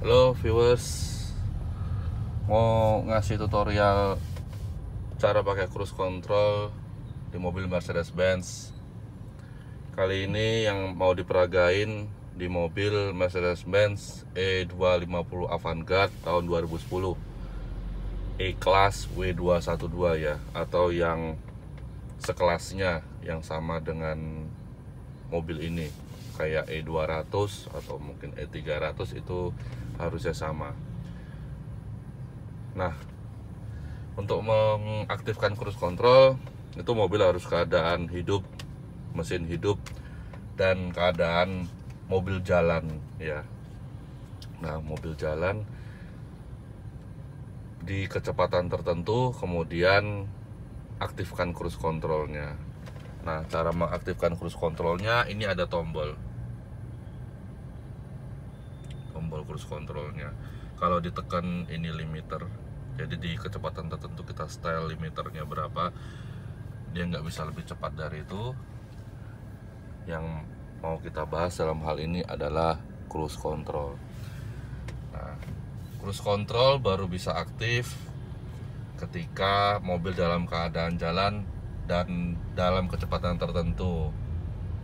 Halo viewers, mau ngasih tutorial cara pakai cruise control di mobil Mercedes-Benz. Kali ini yang mau diperagain di mobil Mercedes-Benz E250 Avantgarde tahun 2010, E-Class W212 ya, atau yang sekelasnya yang sama dengan mobil ini, kayak E200 atau mungkin E300, itu harusnya sama. Nah, untuk mengaktifkan cruise control itu mobil harus keadaan hidup, mesin hidup, dan keadaan mobil jalan ya. Nah, mobil jalan di kecepatan tertentu, kemudian aktifkan cruise controlnya. Nah, cara mengaktifkan cruise controlnya, ini ada tombol cruise controlnya. Kalau ditekan ini limiter, jadi di kecepatan tertentu kita style limiternya berapa, dia nggak bisa lebih cepat dari itu. Yang mau kita bahas dalam hal ini adalah cruise control. Nah, cruise control baru bisa aktif ketika mobil dalam keadaan jalan dan dalam kecepatan tertentu,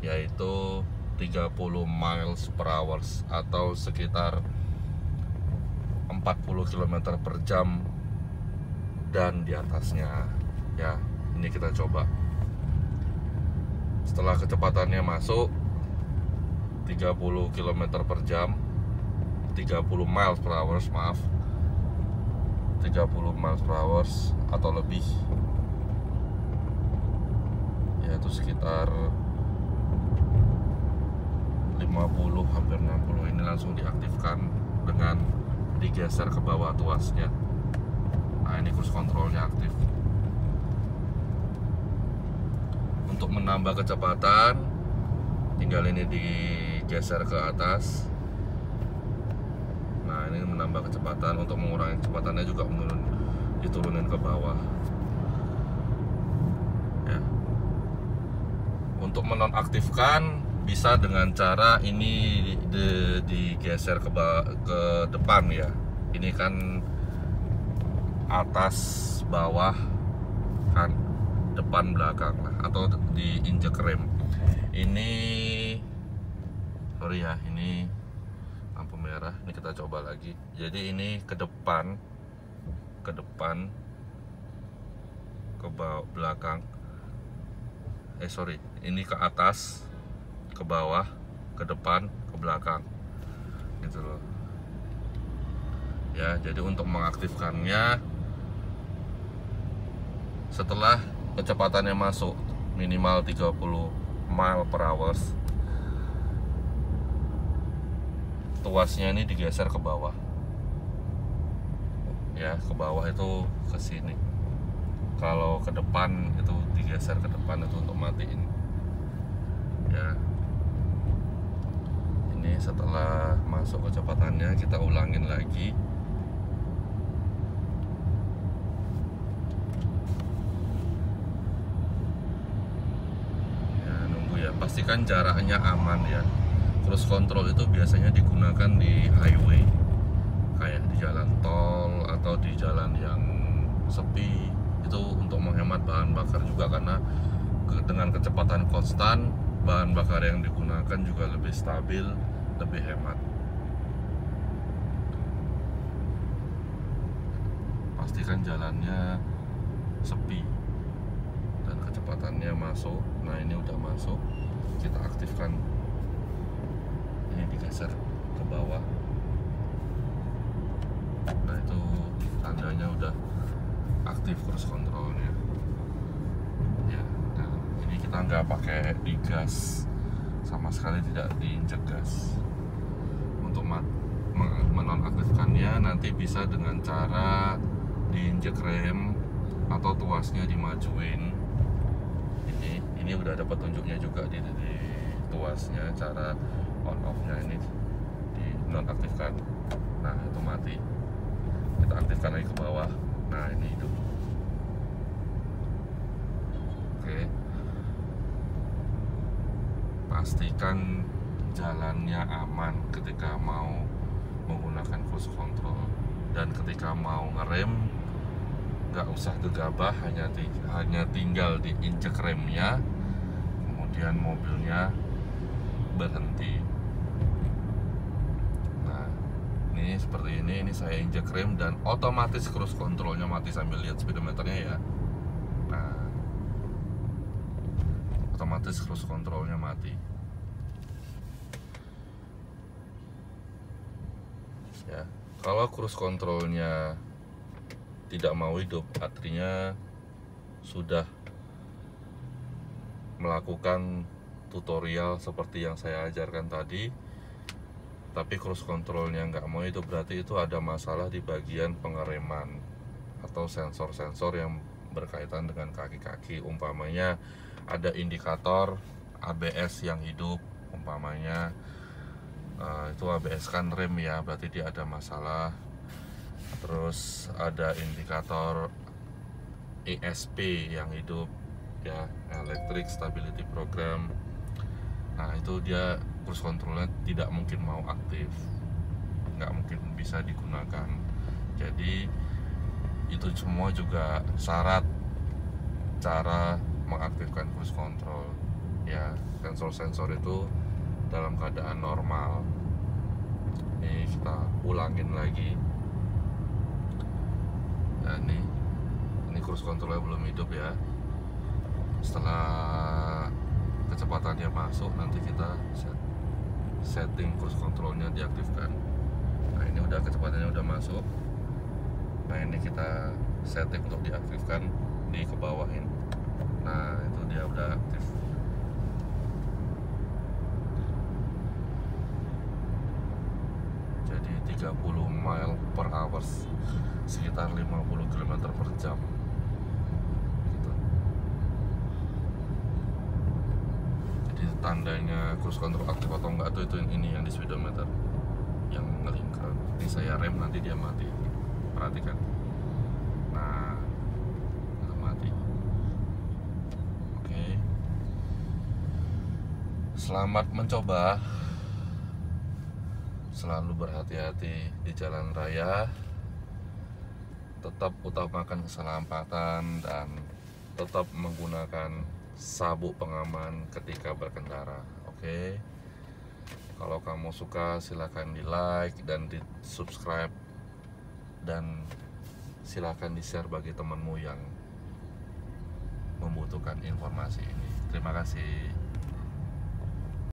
yaitu 30 miles per hour atau sekitar 40 km per jam dan di atasnya ya. Ini kita coba. Setelah kecepatannya masuk 30 km per jam, 30 miles per hour, maaf, 30 miles per hour atau lebih, yaitu sekitar 50 hampir 60. Ini langsung diaktifkan dengan digeser ke bawah tuasnya. Nah, ini cruise controlnya aktif. Untuk menambah kecepatan, tinggal ini digeser ke atas. Nah, ini menambah kecepatan. Untuk mengurangi kecepatannya juga diturunin ke bawah ya. Untuk menonaktifkan bisa dengan cara ini digeser ke depan ya. Ini kan atas bawah kan, depan belakang lah, atau diinjek rem. Ini sorry ya, ini lampu merah. Ini kita coba lagi. Jadi ini ke depan, ke belakang. Ini ke atas, ke bawah, ke depan, ke belakang, gitu loh ya. Jadi untuk mengaktifkannya, setelah kecepatannya masuk minimal 30 mile per hour, tuasnya ini digeser ke bawah ya. Ke bawah itu ke sini. Kalau ke depan itu digeser ke depan, itu untuk matiin ya. Ini setelah masuk kecepatannya, kita ulangin lagi. Ya, nunggu ya. Pastikan jaraknya aman ya. Cruise control itu biasanya digunakan di highway, kayak di jalan tol atau di jalan yang sepi. Itu untuk menghemat bahan bakar juga, karena dengan kecepatan konstan, bahan bakar yang digunakan juga lebih stabil, lebih hemat. Pastikan jalannya sepi dan kecepatannya masuk. Nah, ini udah masuk, kita aktifkan. Ini digeser ke bawah. Nah, itu tandanya udah aktif cruise controlnya ya. Nah, ini kita nggak pakai digas sama sekali, tidak diinjek gas. Untuk menonaktifkannya nanti bisa dengan cara diinjek rem atau tuasnya dimajuin. Ini udah ada petunjuknya juga di tuasnya, cara on off-nya. Ini dinonaktifkan. Nah, itu mati. Kita aktifkan lagi ke bawah. Nah, ini hidup. Oke. Pastikan jalannya aman ketika mau menggunakan cruise control. Dan ketika mau ngerem nggak usah gegabah, hanya tinggal diinjek remnya, kemudian mobilnya berhenti. Nah, ini seperti ini saya injek rem dan otomatis cruise controlnya mati. Sambil lihat speedometernya ya. Nah, otomatis cruise controlnya mati ya. Kalau cruise controlnya tidak mau hidup, artinya sudah melakukan tutorial seperti yang saya ajarkan tadi, tapi cruise controlnya nggak mau hidup, berarti itu ada masalah di bagian pengereman atau sensor-sensor yang berkaitan dengan kaki-kaki. Umpamanya ada indikator ABS yang hidup, umpamanya itu ABS kan rem ya, berarti dia ada masalah. Terus ada indikator ESP yang hidup ya, Electric Stability Program. Nah, itu dia cruise controlnya tidak mungkin mau aktif, nggak mungkin bisa digunakan. Jadi itu semua juga syarat cara mengaktifkan cruise control ya. Sensor-sensor itu dalam keadaan normal. Ini kita ulangin lagi. Nah, ini cruise controlnya belum hidup ya. Setelah kecepatannya masuk, nanti kita setting cruise controlnya diaktifkan. Nah, ini udah kecepatannya udah masuk. Nah, ini kita setting untuk diaktifkan di kebawahin. Nah, itu dia udah aktif. Jadi 30 mile per hour, sekitar 50 km per jam gitu. Jadi tandanya cruise control aktif atau enggak tuh itu ini yang di speedometer yang ngelingkar. Ini saya rem, nanti dia mati. Perhatikan. Nah, itu mati. Oke. Selamat mencoba. Selalu berhati-hati di jalan raya. Tetap utamakan keselamatan dan tetap menggunakan sabuk pengaman ketika berkendara. Oke. Kalau kamu suka, silakan di like dan di subscribe, dan silakan di share bagi temanmu yang membutuhkan informasi ini. Terima kasih.